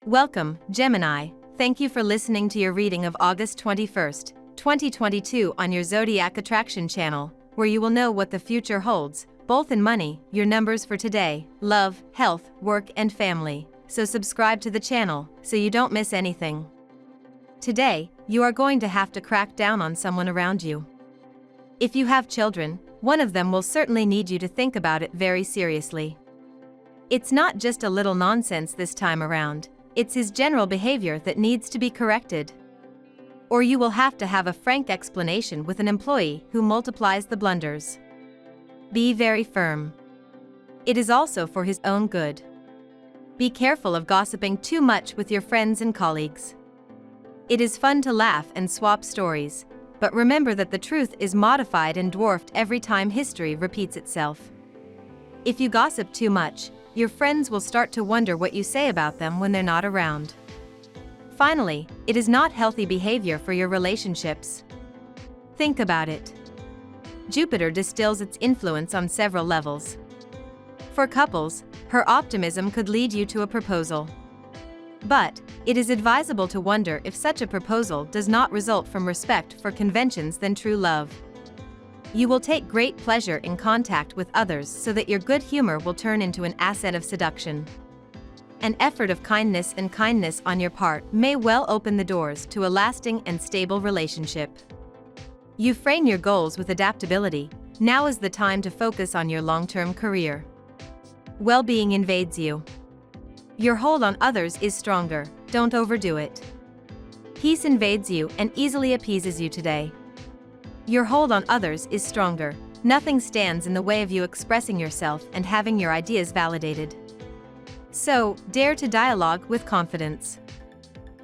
Welcome, Gemini. Thank you for listening to your reading of August 21st, 2022 on your Zodiac Attraction channel, where you will know what the future holds, both in money, your numbers for today, love, health, work and family. So subscribe to the channel, so you don't miss anything. Today, you are going to have to crack down on someone around you. If you have children, one of them will certainly need you to think about it very seriously. It's not just a little nonsense this time around. It's his general behavior that needs to be corrected. Or you will have to have a frank explanation with an employee who multiplies the blunders. Be very firm. It is also for his own good. Be careful of gossiping too much with your friends and colleagues. It is fun to laugh and swap stories, but remember that the truth is modified and dwarfed every time history repeats itself. If you gossip too much, your friends will start to wonder what you say about them when they're not around. Finally, it is not healthy behavior for your relationships. Think about it. Jupiter distills its influence on several levels. For couples, her optimism could lead you to a proposal. But, it is advisable to wonder if such a proposal does not result from respect for conventions than true love. You will take great pleasure in contact with others so that your good humor will turn into an asset of seduction. An effort of kindness and kindness on your part may well open the doors to a lasting and stable relationship. You frame your goals with adaptability. Now is the time to focus on your long-term career. Well-being invades you. Your hold on others is stronger, don't overdo it. Peace invades you and easily appeases you today. Your hold on others is stronger. Nothing stands in the way of you expressing yourself and having your ideas validated. So, dare to dialogue with confidence.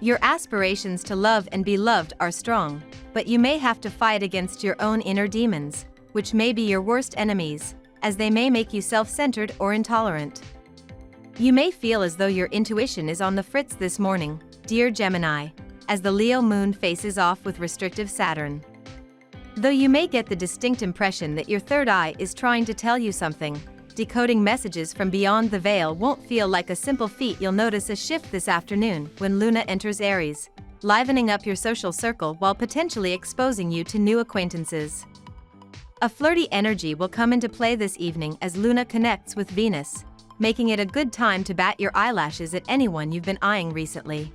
Your aspirations to love and be loved are strong, but you may have to fight against your own inner demons, which may be your worst enemies, as they may make you self-centered or intolerant. You may feel as though your intuition is on the fritz this morning, dear Gemini, as the Leo moon faces off with restrictive Saturn. Though you may get the distinct impression that your third eye is trying to tell you something, decoding messages from beyond the veil won't feel like a simple feat. You'll notice a shift this afternoon when Luna enters Aries, livening up your social circle while potentially exposing you to new acquaintances. A flirty energy will come into play this evening as Luna connects with Venus, making it a good time to bat your eyelashes at anyone you've been eyeing recently.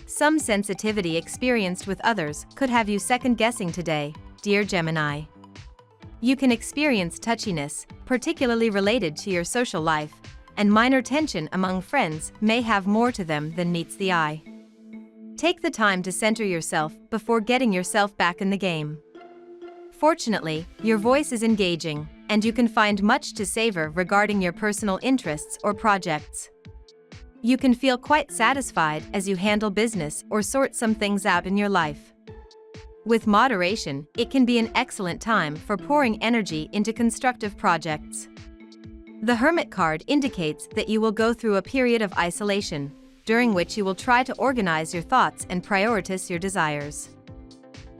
Some sensitivity experienced with others could have you second-guessing today, dear Gemini. You can experience touchiness, particularly related to your social life, and minor tension among friends may have more to them than meets the eye. Take the time to center yourself before getting yourself back in the game. Fortunately, your voice is engaging, and you can find much to savor regarding your personal interests or projects. You can feel quite satisfied as you handle business or sort some things out in your life. With moderation, it can be an excellent time for pouring energy into constructive projects. The Hermit card indicates that you will go through a period of isolation, during which you will try to organize your thoughts and prioritize your desires.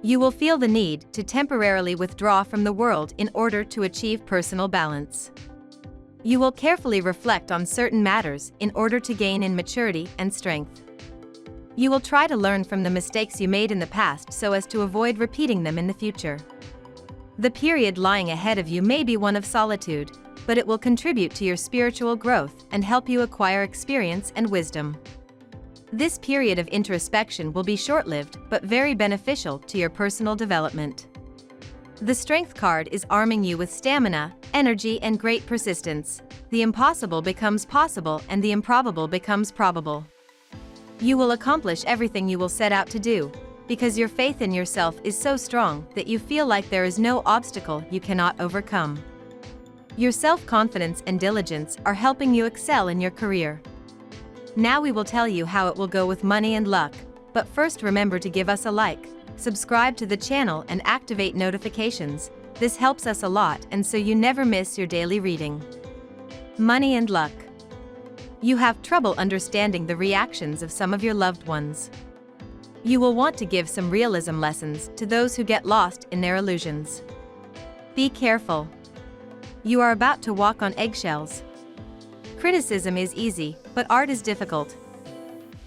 You will feel the need to temporarily withdraw from the world in order to achieve personal balance. You will carefully reflect on certain matters in order to gain in maturity and strength. You will try to learn from the mistakes you made in the past so as to avoid repeating them in the future. The period lying ahead of you may be one of solitude, but it will contribute to your spiritual growth and help you acquire experience and wisdom. This period of introspection will be short-lived but very beneficial to your personal development. The Strength card is arming you with stamina, energy and great persistence. The impossible becomes possible and the improbable becomes probable. You will accomplish everything you will set out to do, because your faith in yourself is so strong that you feel like there is no obstacle you cannot overcome. Your self-confidence and diligence are helping you excel in your career. Now we will tell you how it will go with money and luck, but first remember to give us a like, subscribe to the channel and activate notifications. This helps us a lot and so you never miss your daily reading. Money and luck. You have trouble understanding the reactions of some of your loved ones. You will want to give some realism lessons to those who get lost in their illusions. Be careful. You are about to walk on eggshells. Criticism is easy, but art is difficult.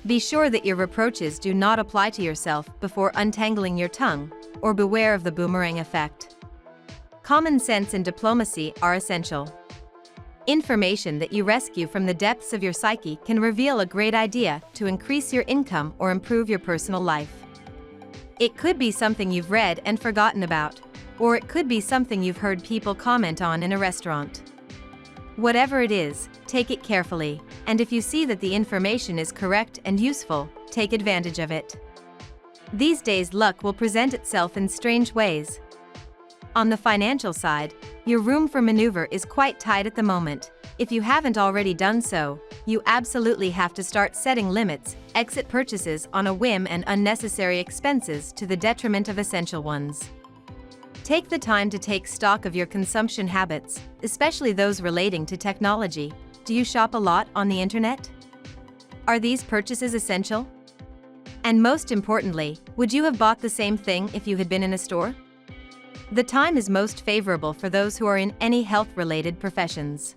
Be sure that your reproaches do not apply to yourself before untangling your tongue, or beware of the boomerang effect. Common sense and diplomacy are essential. Information that you rescue from the depths of your psyche can reveal a great idea to increase your income or improve your personal life. It could be something you've read and forgotten about, or it could be something you've heard people comment on in a restaurant. Whatever it is, take it carefully, and if you see that the information is correct and useful, take advantage of it. These days luck will present itself in strange ways. On the financial side, your room for maneuver is quite tight at the moment. If you haven't already done so, you absolutely have to start setting limits, exit purchases on a whim and unnecessary expenses to the detriment of essential ones. Take the time to take stock of your consumption habits, especially those relating to technology. Do you shop a lot on the internet? Are these purchases essential? And most importantly, would you have bought the same thing if you had been in a store? The time is most favorable for those who are in any health-related professions.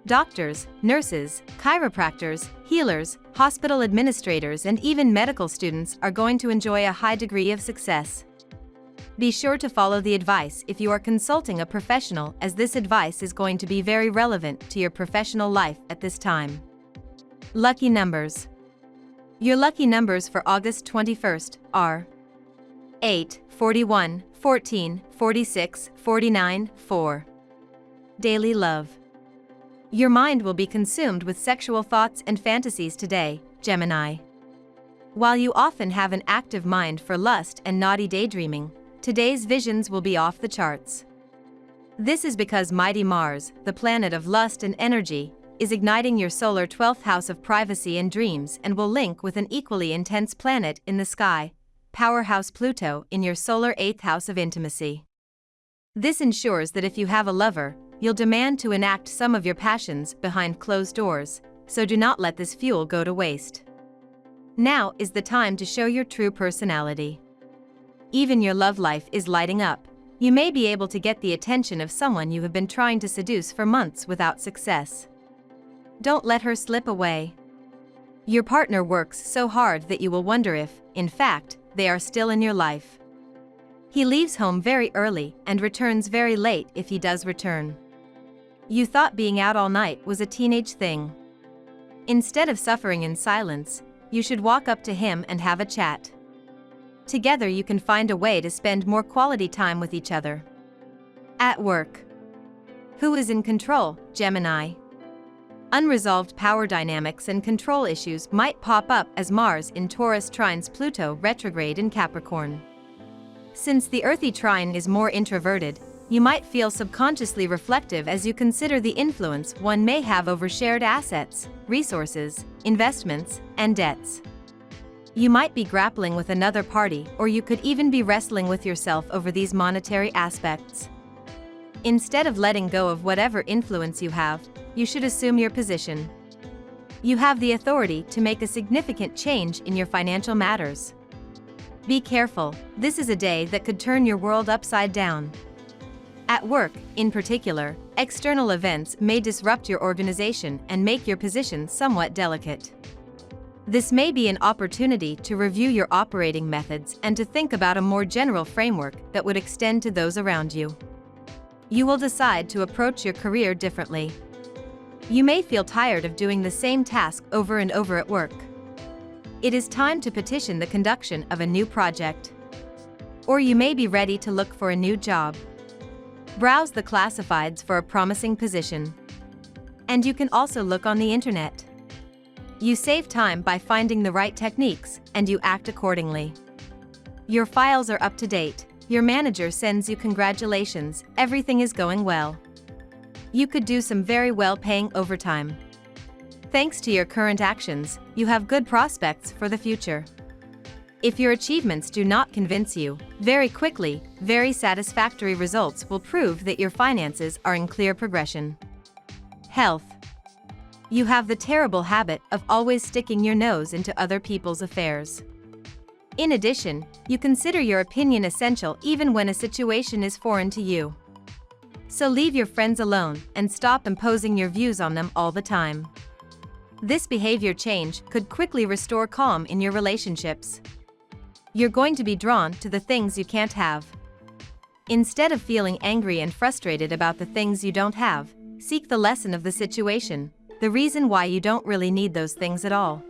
Doctors, nurses, chiropractors, healers, hospital administrators, and even medical students are going to enjoy a high degree of success. Be sure to follow the advice if you are consulting a professional, as this advice is going to be very relevant to your professional life at this time. Lucky numbers. Your lucky numbers for August 21st are 8, 41, 14, 46, 49, 4. Daily love. Your mind will be consumed with sexual thoughts and fantasies today, Gemini. While you often have an active mind for lust and naughty daydreaming, today's visions will be off the charts. This is because mighty Mars, the planet of lust and energy, is igniting your solar 12th house of privacy and dreams and will link with an equally intense planet in the sky, powerhouse Pluto, in your solar 8th house of intimacy. This ensures that if you have a lover, you'll demand to enact some of your passions behind closed doors, so do not let this fuel go to waste. Now is the time to show your true personality. Even your love life is lighting up. You may be able to get the attention of someone you have been trying to seduce for months without success. Don't let her slip away. Your partner works so hard that you will wonder if, in fact, they are still in your life. He leaves home very early and returns very late if he does return. You thought being out all night was a teenage thing. Instead of suffering in silence, you should walk up to him and have a chat. Together you can find a way to spend more quality time with each other. At work. Who is in control, Gemini? Unresolved power dynamics and control issues might pop up as Mars in Taurus trines Pluto retrograde in Capricorn. Since the earthy trine is more introverted, you might feel subconsciously reflective as you consider the influence one may have over shared assets, resources, investments, and debts. You might be grappling with another party, or you could even be wrestling with yourself over these monetary aspects. Instead of letting go of whatever influence you have, you should assume your position. You have the authority to make a significant change in your financial matters. Be careful, this is a day that could turn your world upside down. At work, in particular, external events may disrupt your organization and make your position somewhat delicate. This may be an opportunity to review your operating methods and to think about a more general framework that would extend to those around you. You will decide to approach your career differently. You may feel tired of doing the same task over and over at work. It is time to petition the conduction of a new project. Or you may be ready to look for a new job. Browse the classifieds for a promising position. And you can also look on the internet. You save time by finding the right techniques, and you act accordingly. Your files are up to date. Your manager sends you congratulations, everything is going well. You could do some very well-paying overtime. Thanks to your current actions, you have good prospects for the future. If your achievements do not convince you, very quickly, very satisfactory results will prove that your finances are in clear progression. Health. You have the terrible habit of always sticking your nose into other people's affairs. In addition, you consider your opinion essential even when a situation is foreign to you. So leave your friends alone and stop imposing your views on them all the time. This behavior change could quickly restore calm in your relationships. You're going to be drawn to the things you can't have. Instead of feeling angry and frustrated about the things you don't have, seek the lesson of the situation, the reason why you don't really need those things at all.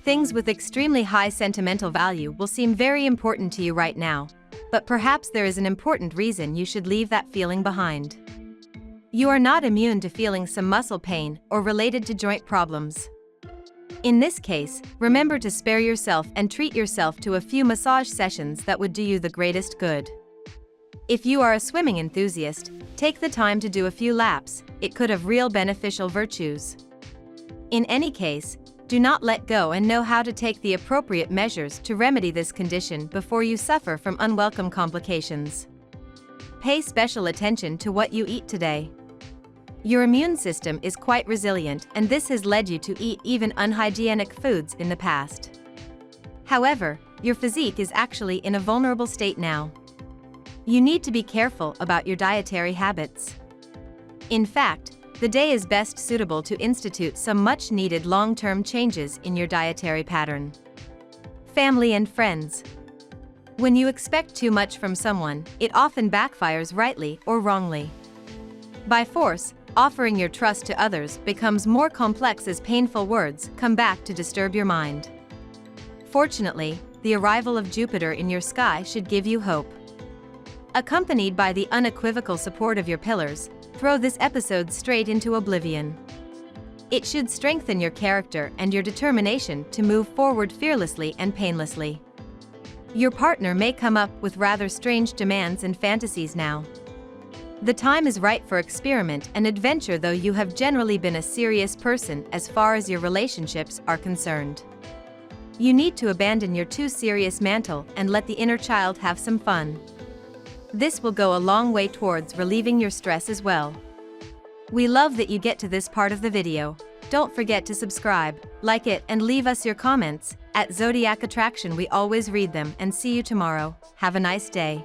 Things with extremely high sentimental value will seem very important to you right now, but perhaps there is an important reason you should leave that feeling behind. You are not immune to feeling some muscle pain or related to joint problems. In this case, remember to spare yourself and treat yourself to a few massage sessions that would do you the greatest good. If you are a swimming enthusiast, take the time to do a few laps, it could have real beneficial virtues. In any case, do not let go and know how to take the appropriate measures to remedy this condition before you suffer from unwelcome complications. Pay special attention to what you eat today. Your immune system is quite resilient, and this has led you to eat even unhygienic foods in the past. However, your physique is actually in a vulnerable state now. You need to be careful about your dietary habits. In fact, the day is best suitable to institute some much-needed long-term changes in your dietary pattern. Family and friends. When you expect too much from someone, it often backfires rightly or wrongly. By force, offering your trust to others becomes more complex as painful words come back to disturb your mind. Fortunately, the arrival of Jupiter in your sky should give you hope. Accompanied by the unequivocal support of your pillars, throw this episode straight into oblivion. It should strengthen your character and your determination to move forward fearlessly and painlessly. Your partner may come up with rather strange demands and fantasies now. The time is right for experiment and adventure, though you have generally been a serious person as far as your relationships are concerned. You need to abandon your too serious mantle and let the inner child have some fun. This will go a long way towards relieving your stress as well. We love that you get to this part of the video. Don't forget to subscribe, like it, and leave us your comments. At Zodiac Attraction we always read them, and see you tomorrow. Have a nice day.